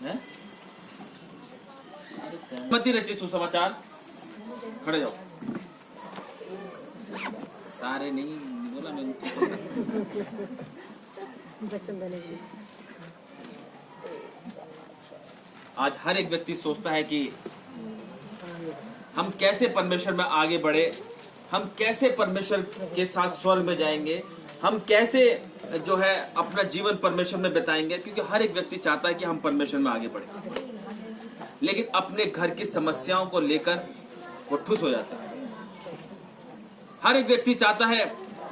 हैं? मती रची सुसमाचार, खड़े जाओ। सारे नहीं बोला मैंने। आज हर एक व्यक्ति सोचता है कि हम कैसे परमेश्वर में आगे बढ़े, हम कैसे परमेश्वर के साथ स्वर्ग में जाएंगे, हम कैसे जो है अपना जीवन परमेश्वर में बिताएंगे, क्योंकि हर एक व्यक्ति चाहता है कि हम परमेश्वर में आगे बढ़े, लेकिन अपने घर की समस्याओं को लेकर वो ठुस हो जाता है। हर एक व्यक्ति चाहता है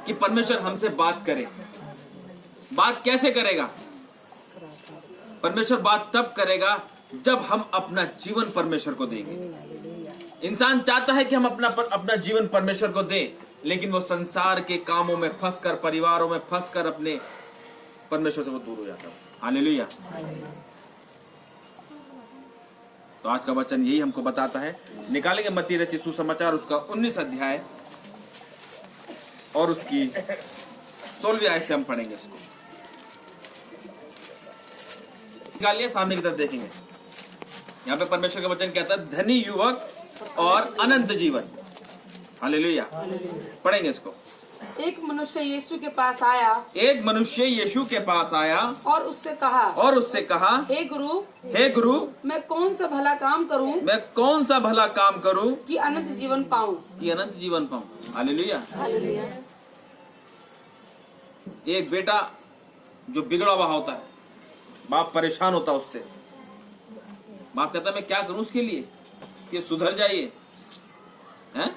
कि परमेश्वर हमसे बात करे। बात कैसे करेगा? परमेश्वर बात तब करेगा जब हम अपना जीवन परमेश्वर को देंगे। इंसान चाहता है कि हम अपना जीवन परमेश्वर को दें, लेकिन वो संसार के कामों में फंसकर, परिवारों में फंसकर अपने परमेश्वर से वो दूर हो जाता है। हालेलुया। तो आज का वचन यही हमको बताता है। निकालेंगे मत्ती रचित सुसमाचार उसका 19 अध्याय और उसकी 16वीं आयत से हम पढ़ेंगे इसको। निकालिए, सामने की तरफ देखेंगे। यहाँ पे परमेश्वर का वचन कहता है, धनी युवक और अनंत जीवन। हालेलुया। पढ़ेंगे इसको। एक मनुष्य यीशु के पास आया, एक मनुष्य यीशु के पास आया और उससे कहा, हे गुरु, मैं कौन सा भला काम करूं, मैं कौन सा भला काम करूं कि अनंत जीवन पाऊं। हालेलुया। हालेलुया। एक बेटा जो बिगड़ा हुआ होता है, बाप परेशान होता है उससे। बाप कहता है मैं क्या करूं उसके लिए कि सुधर जाइए, हैं?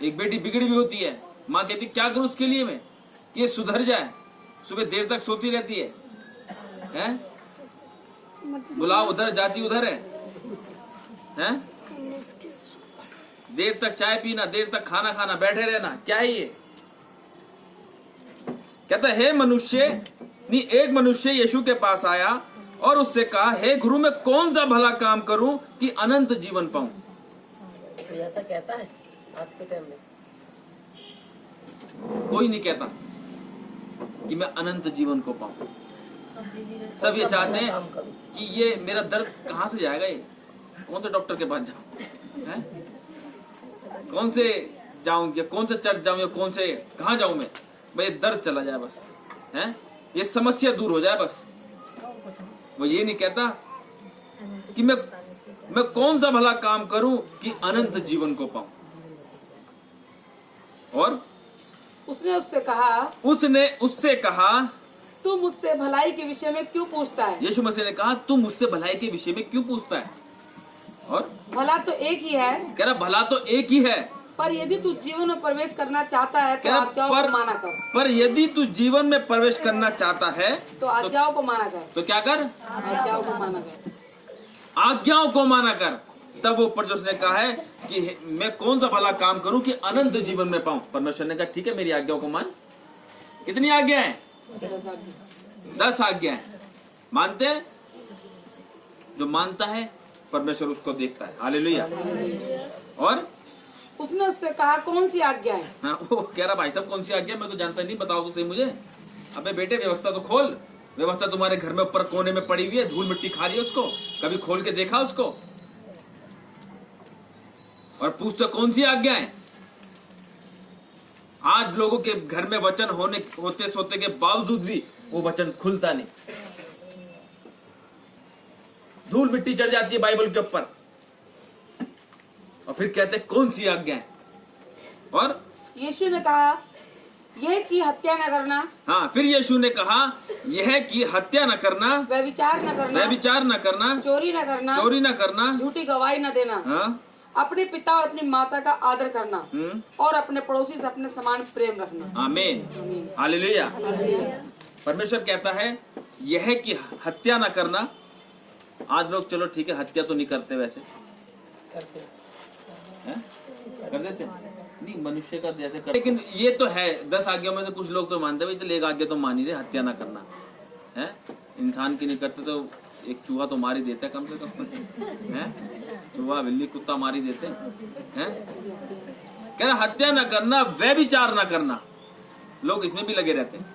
एक बेटी बिगड़ी भी होती है, माँ कहती क्या करूं उसके लिए मैं कि ये सुधर जाए। सुबह देर तक सोती रहती है, हैं? बुलाओ उधर, जाती उधर है, हैं? देर तक चाय पीना, देर तक खाना खाना, बैठे रहना, क्या है ये? कहता है एक मनुष्य यीशु के पास आया और उससे कहा, हे गुरु, मैं कौन सा भला काम करूं कि अनंत जीवन पाऊं। ऐसा कहता है आज के टाइम में? कोई नहीं कहता कि मैं अनंत जीवन को पाऊं। सब ये चाहते हैं कि ये मेरा दर्द कहां से जाएगा, ये कौन से डॉक्टर के पास जाऊं, हैं? कौन से जाऊं, या कौन से चर्च जाऊं, या कौन से कहां जाऊं मैं, भाई दर्द चला जाए बस, हैं? ये समस्या दूर हो जाए बस। वो ये नहीं कहता कि मैं कौन सा भला काम करूं कि अनंत जीवन को पाऊं। और उसने उससे कहा, तू मुझसे भलाई के विषय में क्यों पूछता है? यीशु मसीह ने कहा, तू मुझसे भलाई के विषय में क्यों पूछता है? और भला तो एक ही है। कह रहा भला तो एक ही है, पर यदि तू जीवन में प्रवेश करना चाहता है तो आज्ञाओं को माना कर। पर यदि तू जीवन में प्रवेश करना चाहता है तो आज्ञाओं को माना कर। तो क्या कर? आज्ञाओं को माना कर। आज्ञाओं को माना कर। तब वो ऊपर जो उसने कहा है कि मैं कौन सा भला काम करूं कि अनंत जीवन में पाऊं। परमेश्वर ने कहा ठीक है, मेरी आज्ञाओं को मान। कितनी आज्ञा है? 10 आज्ञा है। मानते हैं? जो मानता है परमेश्वर उसको देखता है। हालेलुया। और उसने उससे कहा, कौन सी आज्ञा है? हाँ, वो कह रहा भाई साहब कौन सी आज्ञा, मैं तो जानता नहीं, बताओ तो सही मुझे। अबे बेटे व्यवस्था तो खोल। व्यवस्था तुम्हारे घर में ऊपर कोने में पड़ी हुई है, धूल मिट्टी खा रही है उसको, कभी खोल के देखा उसको? और पूछते कौन सी आज्ञा है? आज लोगों के घर में वचन होते सोते के बावजूद भी वो वचन खुलता नहीं, धूल मिट्टी चढ़ जाती है बाइबल के ऊपर, और फिर कहते कौन सी आज्ञा है? और यीशु ने कहा, यह कि हत्या न करना। हाँ, फिर यीशु ने कहा यह कि हत्या न करना, व्यभिचार न करना, चोरी न करना, झूठी गवाही न देना, हाँ? अपने पिता और अपनी माता का आदर करना, और अपने पड़ोसी से अपने समान प्रेम रखना। आमीन। हालेलुया। परमेश्वर कहता है यह कि हत्या न करना। आज लोग चलो ठीक है, हत्या तो नहीं करते, वैसे कर देते नहीं, मनुष्य का जैसे कर, लेकिन ये तो है 10 आज्ञाओं में से कुछ लोग तो मानते भाई चल एक आज्ञा तो मान ही रहे, हत्या ना करना है। इंसान की नहीं करते तो एक चूहा तो मार ही देता है कम से कम, है? चूहा बिल्ली कुत्ता मार ही देते हैं। कह रहा हत्या ना करना, व्यभिचार ना करना। लोग इसमें भी लगे रहते हैं।